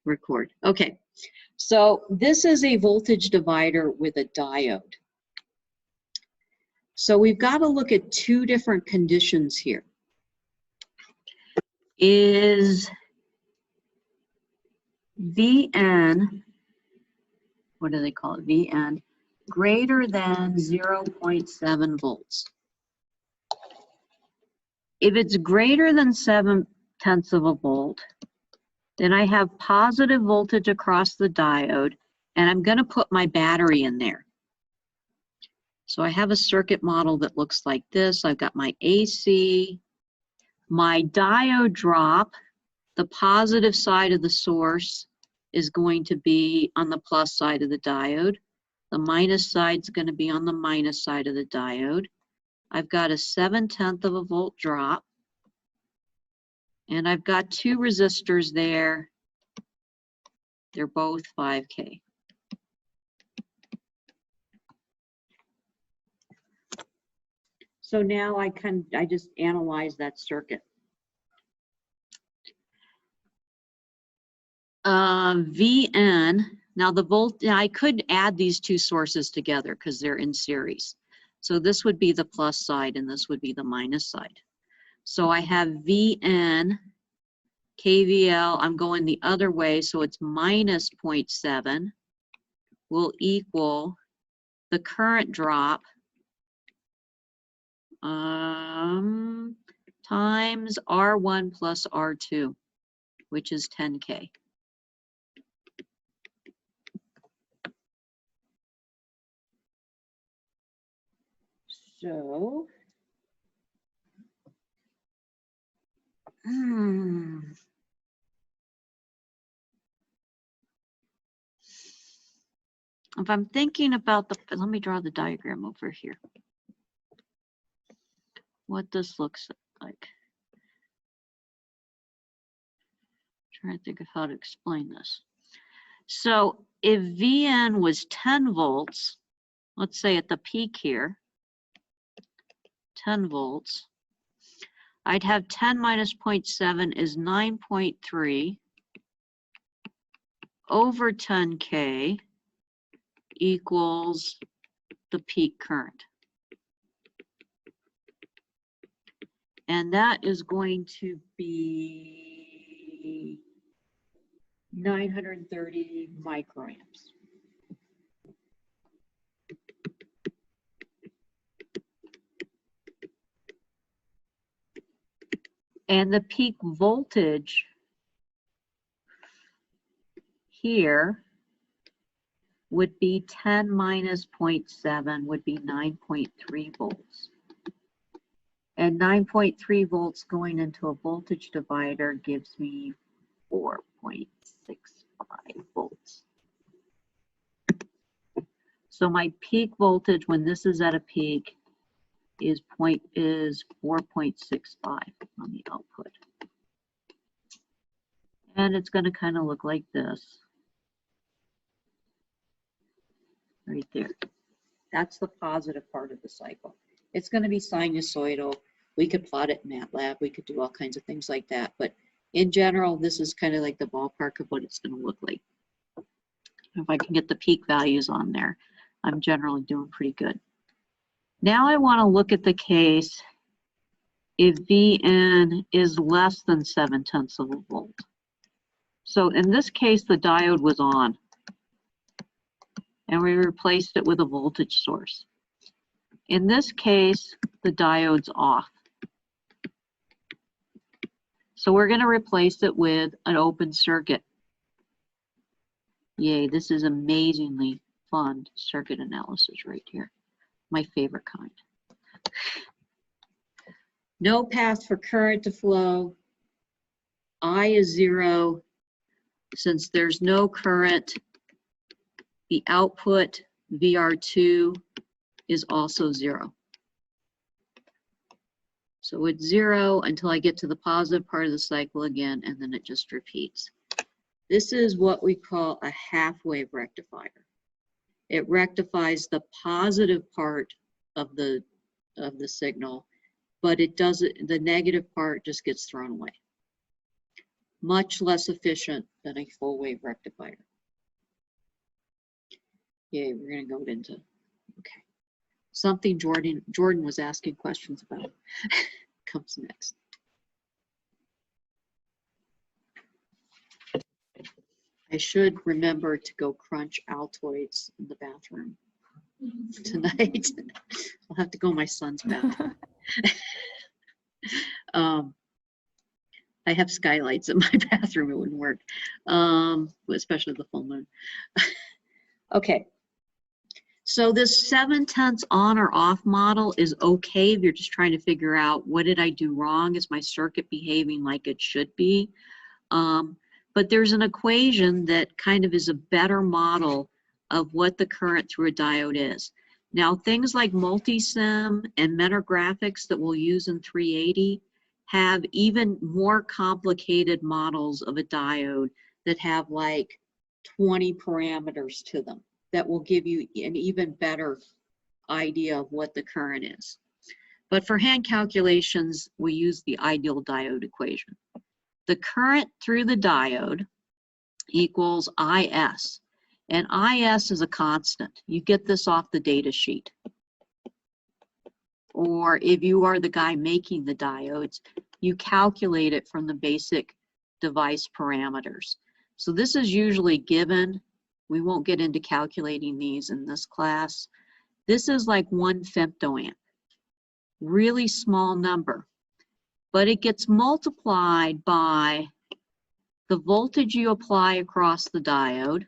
Record. Okay, so this is a voltage divider with a diode. So we've got to look at two different conditions here. Is Vn, what do they call it? Vn greater than 0.7 volts. If it's greater than 0.7 of a volt, then I have positive voltage across the diode, and I'm going to put my battery in there. So I have a circuit model that looks like this. I've got my AC, my diode drop, the positive side of the source is going to be on the plus side of the diode. The minus side is going to be on the minus side of the diode. I've got a 0.7 of a volt drop. And I've got two resistors there. They're both 5K. So now I just analyze that circuit. Vn, now the volt, I could add these two sources together because they're in series. So this would be the plus side and this would be the minus side. So I have Vn, KVL, I'm going the other way, so it's minus 0.7 will equal the current drop times R1 plus R2, which is 10K. So, if I'm thinking about let me draw the diagram over here. What this looks like. Trying to think of how to explain this. So if Vn was 10 volts, let's say at the peak here, 10 volts, I'd have 10 minus 0.7 is 9.3 over 10K equals the peak current. And that is going to be 930 microamps. And the peak voltage here would be 10 minus 0.7 would be 9.3 volts. And 9.3 volts going into a voltage divider gives me 4.65 volts. So my peak voltage when this is at a peak is 4.65 on the output. And it's going to kind of look like this. Right there. That's the positive part of the cycle. It's going to be sinusoidal. We could plot it in MATLAB. We could do all kinds of things like that. But in general, this is kind of like the ballpark of what it's going to look like. If I can get the peak values on there, I'm generally doing pretty good. Now I want to look at the case if Vn is less than 0.7 of a volt. So in this case, the diode was on. And we replaced it with a voltage source. In this case, the diode's off. So we're going to replace it with an open circuit. Yay, this is amazingly fun circuit analysis right here. My favorite kind. No path for current to flow. I is 0. Since there's no current, the output VR2 is also 0. So it's 0 until I get to the positive part of the cycle again, and then it just repeats. This is what we call a half-wave rectifier. It rectifies the positive part of the signal, but it doesn't. The negative part just gets thrown away. Much less efficient than a full wave rectifier. Yeah, we're gonna go into, okay. Something Jordan was asking questions about comes next. I should remember to go crunch Altoids in the bathroom tonight. I'll have to go in my son's bathroom. I have skylights in my bathroom, it wouldn't work, especially the full moon. Okay, so this 7/10 on or off model is okay if you're just trying to figure out what did I do wrong? Is my circuit behaving like it should be? But there's an equation that kind of is a better model of what the current through a diode is. Now, things like multisim and Mentor graphics that we'll use in 380 have even more complicated models of a diode that have like 20 parameters to them that will give you an even better idea of what the current is. But for hand calculations, we use the ideal diode equation. The current through the diode equals IS, and IS is a constant. You get this off the data sheet. Or if you are the guy making the diodes, you calculate it from the basic device parameters. So this is usually given. We won't get into calculating these in this class. This is like 1 femtoamp, really small number, but it gets multiplied by the voltage you apply across the diode,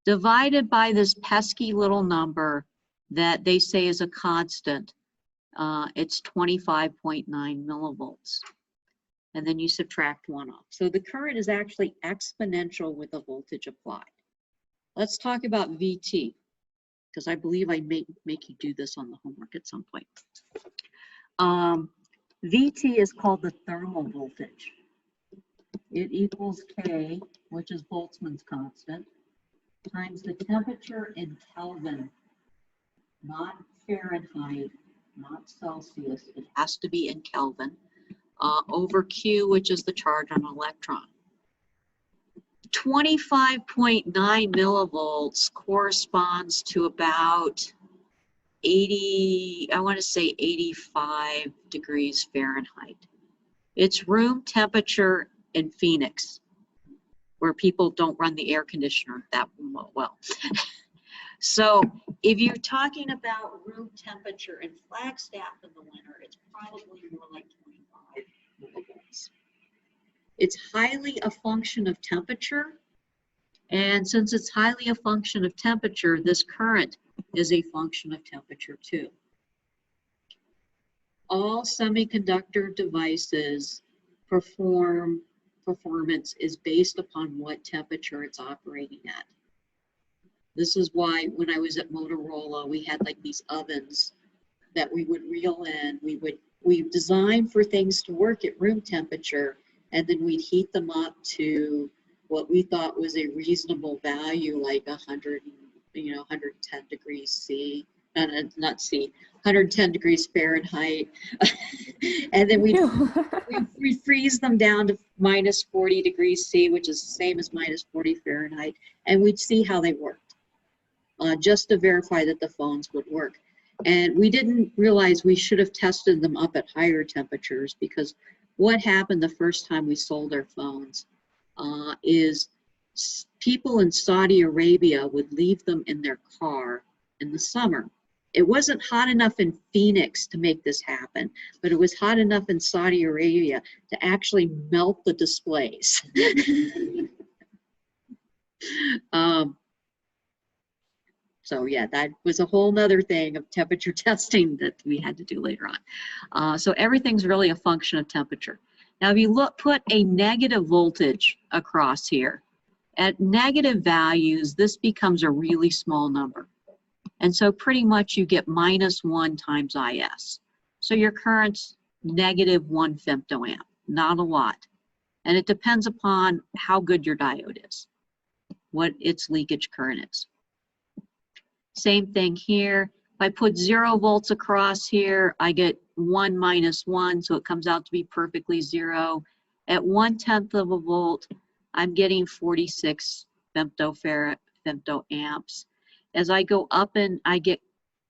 divided by this pesky little number that they say is a constant. It's 25.9 millivolts. And then you subtract 1 off. So the current is actually exponential with the voltage applied. Let's talk about VT, because I believe I make you do this on the homework at some point. VT is called the thermal voltage. It equals K, which is Boltzmann's constant, times the temperature in Kelvin, not Fahrenheit, not Celsius. It has to be in Kelvin, over Q, which is the charge on an electron. 25.9 millivolts corresponds to about 80, I want to say 85 degrees Fahrenheit. It's room temperature in Phoenix, where people don't run the air conditioner that well. So if you're talking about room temperature in Flagstaff in the winter, it's probably more like 25 millivolts. It's highly a function of temperature, and since it's highly a function of temperature, this current is a function of temperature too. All semiconductor devices performance is based upon what temperature it's operating at. This is why when I was at Motorola, we had like these ovens that we would reel in. We designed for things to work at room temperature, and then we'd heat them up to what we thought was a reasonable value, like 110 degrees C, not C, 110 degrees Fahrenheit. And then we freeze them down to minus 40 degrees C, which is the same as minus 40 Fahrenheit, and we'd see how they worked, just to verify that the phones would work. And we didn't realize we should have tested them up at higher temperatures, because what happened the first time we sold our phones is people in Saudi Arabia would leave them in their car in the summer. It wasn't hot enough in Phoenix to make this happen, but it was hot enough in Saudi Arabia to actually melt the displays. So yeah, that was a whole nother thing of temperature testing that we had to do later on. So everything's really a function of temperature. Now, if you put a negative voltage across here, at negative values, this becomes a really small number. And so pretty much you get -1 times IS. So your current's -1 femtoamp, not a lot. And it depends upon how good your diode is, what its leakage current is. Same thing here. I put 0 volts across here, I get 1 minus 1, so it comes out to be perfectly 0. At 1/10 of a volt, I'm getting 46 femtoamps. As I go up and I get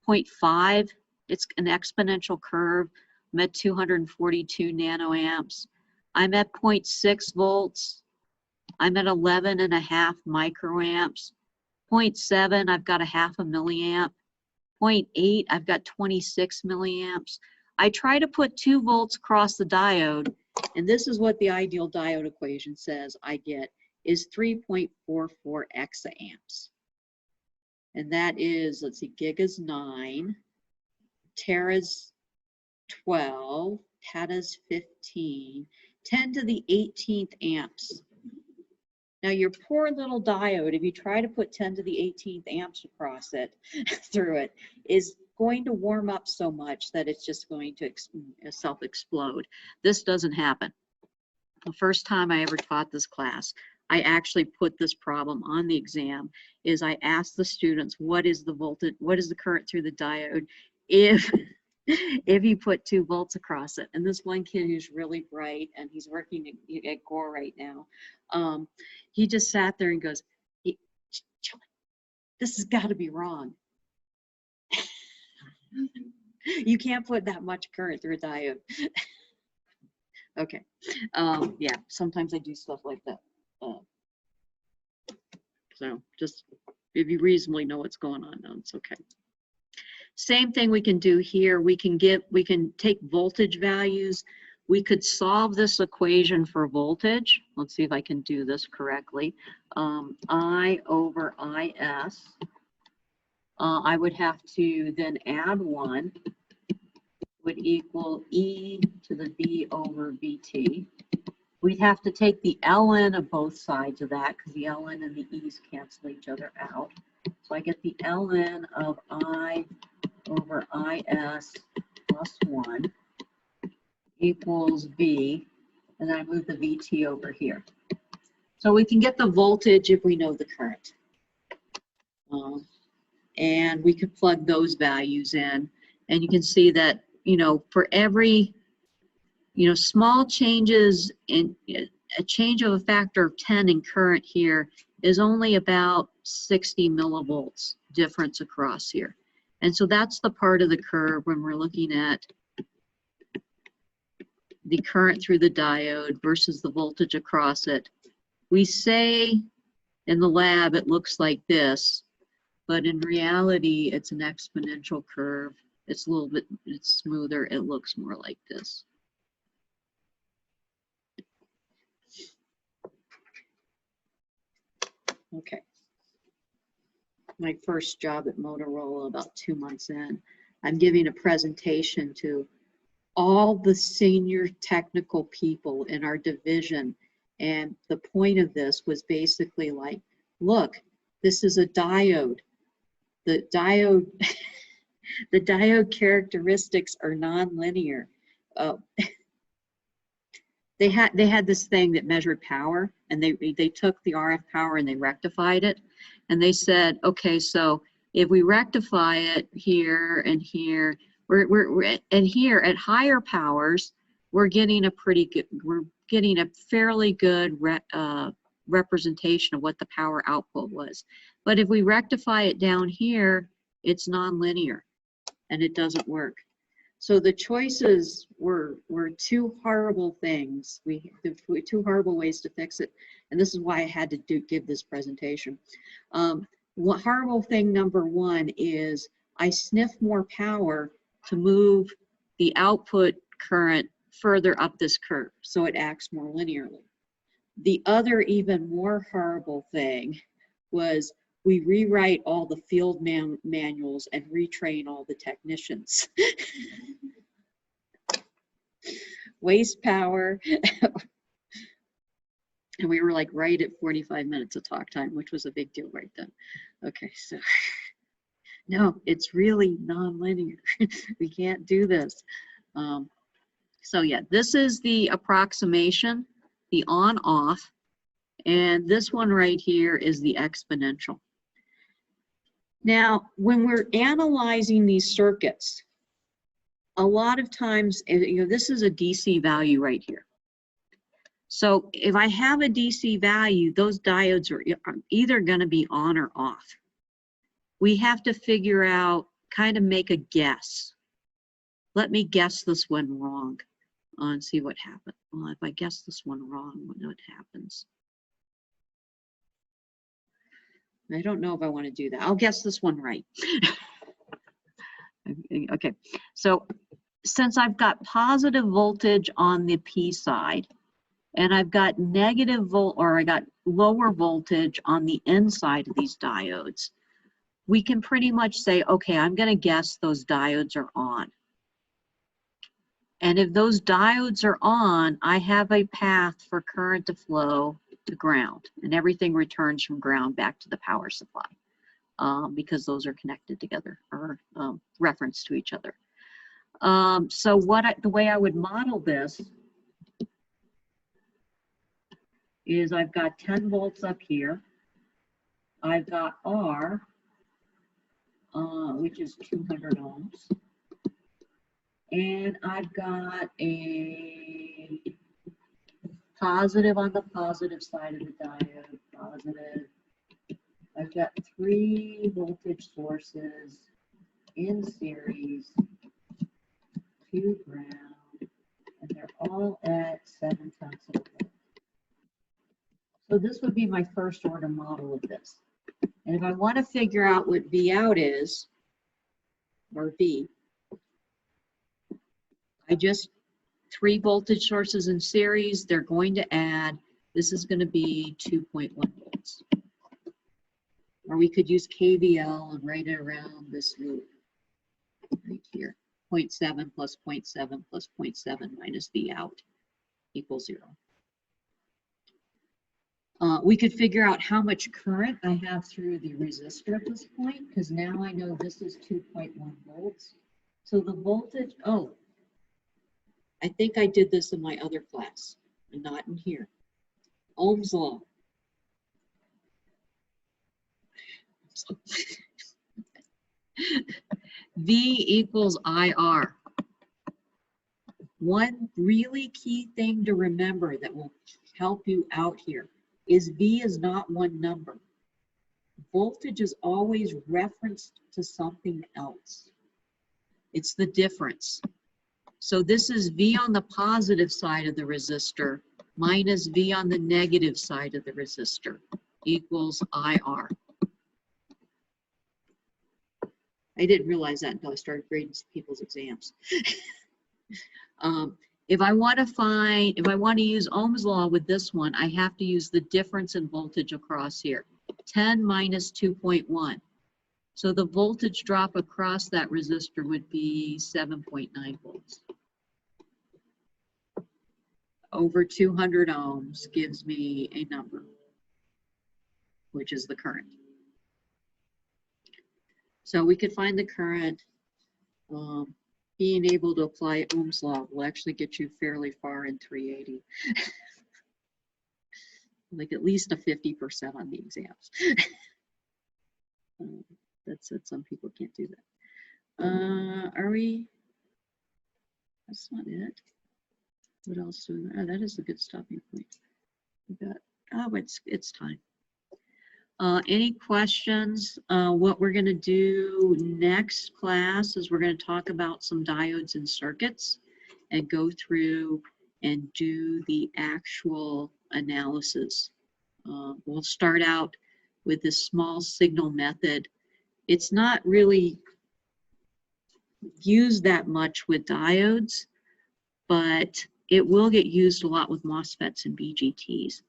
0.5, it's an exponential curve. I'm at 242 nanoamps. I'm at 0.6 volts. I'm at 11.5 microamps. 0.7, I've got a 0.5 milliamp. 0.8, I've got 26 milliamps. I try to put 2 volts across the diode, and this is what the ideal diode equation says I get, is 3.44 exaamps. And that is, let's see, giga's 9, tera's 12, peta's 15, 10 to the 18th amps. Now your poor little diode, if you try to put 10 to the 18th amps across it, through it, is going to warm up so much that it's just going to self-explode. This doesn't happen. The first time I ever taught this class, I actually put this problem on the exam, is I asked the students, what is the voltage, what is the current through the diode if you put 2 volts across it? And this one kid who's really bright, and he's working at Gore right now, he just sat there and goes, this has got to be wrong. You can't put that much current through a diode. Okay. Yeah, sometimes I do stuff like that. So just, if you reasonably know what's going on, no, it's okay. Same thing we can do here. We can take voltage values. We could solve this equation for voltage. Let's see if I can do this correctly. I over IS. I would have to then add 1, would equal E to the V over VT. We'd have to take the ln of both sides of that, because the ln and the e's cancel each other out. So I get the ln of I over IS plus 1 equals V, and then I move the VT over here. So we can get the voltage if we know the current. And we could plug those values in, and you can see that, you know, for every, you know, small changes in a change of a factor of 10 in current here is only about 60 millivolts difference across here. And so that's the part of the curve when we're looking at the current through the diode versus the voltage across it. We say in the lab it looks like this, but in reality it's an exponential curve. It's a little bit, it's smoother. It looks more like this. Okay. My first job at Motorola, about 2 months in, I'm giving a presentation to all the senior technical people in our division. And the point of this was basically like, look, this is a diode. The diode, the diode characteristics are nonlinear. They had this thing that measured power, and they took the RF power and they rectified it. And they said, okay, so if we rectify it here and here, and here at higher powers, we're getting a fairly good representation of what the power output was. But if we rectify it down here, it's nonlinear and it doesn't work. So the choices were 2 horrible things. Two horrible ways to fix it, and this is why I had to give this presentation. Horrible thing number 1 is I sniff more power to move the output current further up this curve, so it acts more linearly. The other even more horrible thing was we rewrite all the field manuals and retrain all the technicians. Waste power. And we were like right at 45 minutes of talk time, which was a big deal right then. Okay, so no, it's really nonlinear. We can't do this. So yeah, this is the approximation, the on-off, and this one right here is the exponential. Now, when we're analyzing these circuits, a lot of times, this is a DC value right here. So if I have a DC value, those diodes are either going to be on or off. We have to figure out, kind of make a guess. Let me guess this one wrong and see what happens. Well, if I guess this one wrong, what happens? I don't know if I want to do that. I'll guess this one right. Okay, so since I've got positive voltage on the P side, and I've got I got lower voltage on the N side of these diodes, we can pretty much say, okay, I'm going to guess those diodes are on. And if those diodes are on, I have a path for current to flow to ground, and everything returns from ground back to the power supply because those are connected together or referenced to each other. So the way I would model this is I've got 10 volts up here. I've got R, which is 200 ohms. And I've got a positive on the positive side of the diode, positive. I've got 3 voltage sources in series to ground, and they're all at 7 tenths of a volt. So this would be my first order model of this. And if I want to figure out what V out is, or V, I just 3 voltage sources in series, they're going to add, this is going to be 2.1 volts. Or we could use KVL and write it around this loop right here. 0.7 plus 0.7 plus 0.7 minus V out equals 0. We could figure out how much current I have through the resistor at this point, because now I know this is 2.1 volts. So the voltage, oh, I think I did this in my other class, and not in here. Ohm's law. V equals IR. One really key thing to remember that will help you out here is V is not one number. Voltage is always referenced to something else. It's the difference. So this is V on the positive side of the resistor minus V on the negative side of the resistor equals IR. I didn't realize that until I started grading people's exams. If I want to use Ohm's law with this one, I have to use the difference in voltage across here. 10 minus 2.1. So the voltage drop across that resistor would be 7.9 volts. Over 200 ohms gives me a number, which is the current. So we could find the current. Being able to apply Ohm's law will actually get you fairly far in 380. Like at least a 50% on the exams. That's it, some people can't do that. Are we? That's not it. What else do we, oh, that is a good stopping point. We got, oh, it's time. Any questions? What we're going to do next class is we're going to talk about some diodes and circuits and go through and do the actual analysis. We'll start out with this small signal method. It's not really used that much with diodes, but it will get used a lot with MOSFETs and BJTs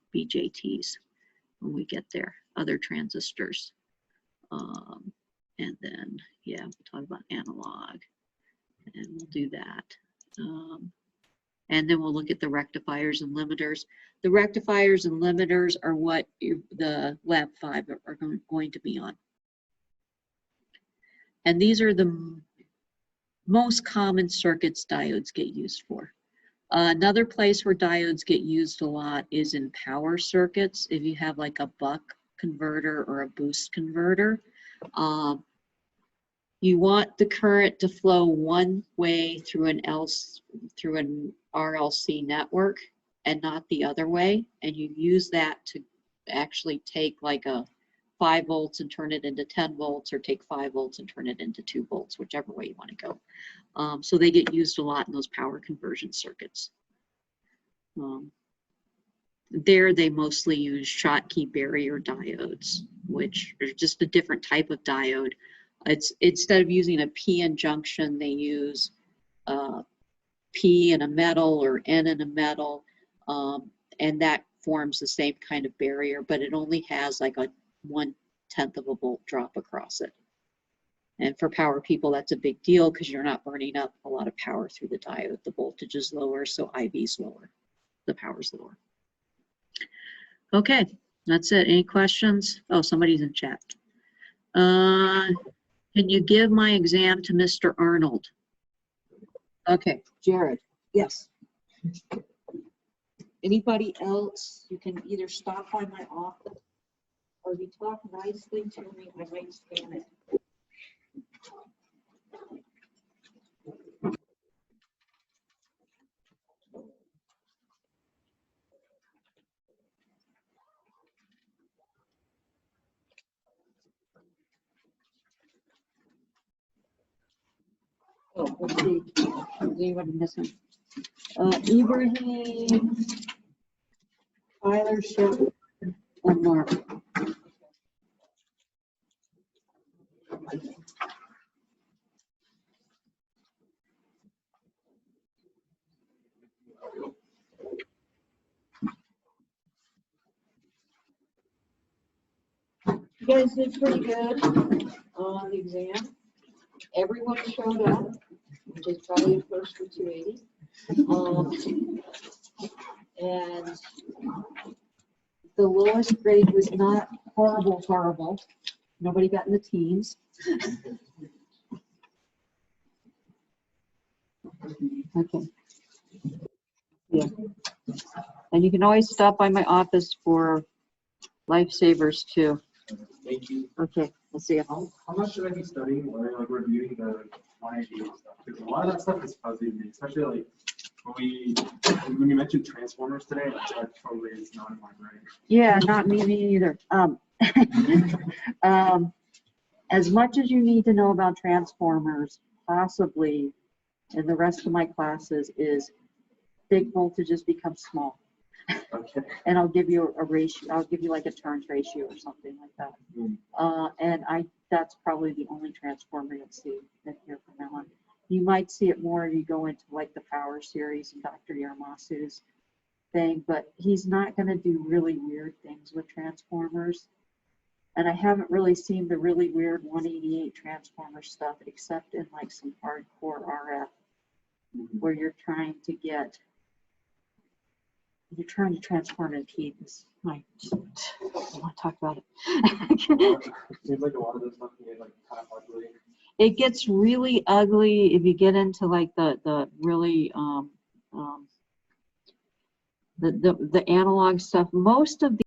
when we get there. Other transistors, and then yeah, we'll talk about analog, and we'll do that, and then we'll look at the rectifiers and limiters. The rectifiers and limiters are what the Lab 5 are going to be on, and these are the most common circuits diodes get used for. Another place where diodes get used a lot is in power circuits. If you have like a buck converter or a boost converter, You want the current to flow one way through an RLC network and not the other way, and you use that to actually take like a 5 volts and turn it into 10 volts, or take 5 volts and turn it into 2 volts, whichever way you want to go. So they get used a lot in those power conversion circuits. There they mostly use Schottky barrier diodes, which are just a different type of diode. It's, instead of using a p-n junction, they use P in a metal or N in a metal, and that forms the same kind of barrier, but it only has like a 1/10 of a volt drop across it. And for power people, that's a big deal because you're not burning up a lot of power through the diode. The voltage is lower, so IV is lower. The power's lower. Okay, that's it. Any questions? Oh, somebody's in chat. Can you give my exam to Mr. Arnold? Okay, Jared. Yes. Anybody else? You can either stop by my office, or if you talk nicely to me, I might scan it. Oh, let's see. Is anybody missing? Ibrahim, Tyler, Shep, and Mark. You guys did pretty good on the exam. Everyone showed up, which is probably a first for 280. And the lowest grade was not horrible. Nobody got in the teens. Okay. Yeah. And you can always stop by my office for lifesavers too. Thank you. Okay, we'll see you. How much should I be studying or like reviewing the 180 stuff? Because a lot of that stuff is fuzzy to me, especially like when you mentioned transformers today, that totally is not in my brain. Yeah, not me either. As much as you need to know about transformers, possibly in the rest of my classes, is big voltages become small. Okay. And I'll give you a ratio. I'll give you like a turns ratio or something like that. And that's probably the only transformer you'll see in here from now on. You might see it more if you go into like the power series and Dr. Yarmasu's thing, but he's not going to do really weird things with transformers. And I haven't really seen the really weird 188 transformer stuff except in like some hardcore RF where you're trying to transform impedance. I don't want to talk about it. Seems like a lot of this stuff is like kind of ugly. It gets really ugly if you get into like the really the analog stuff. Most of the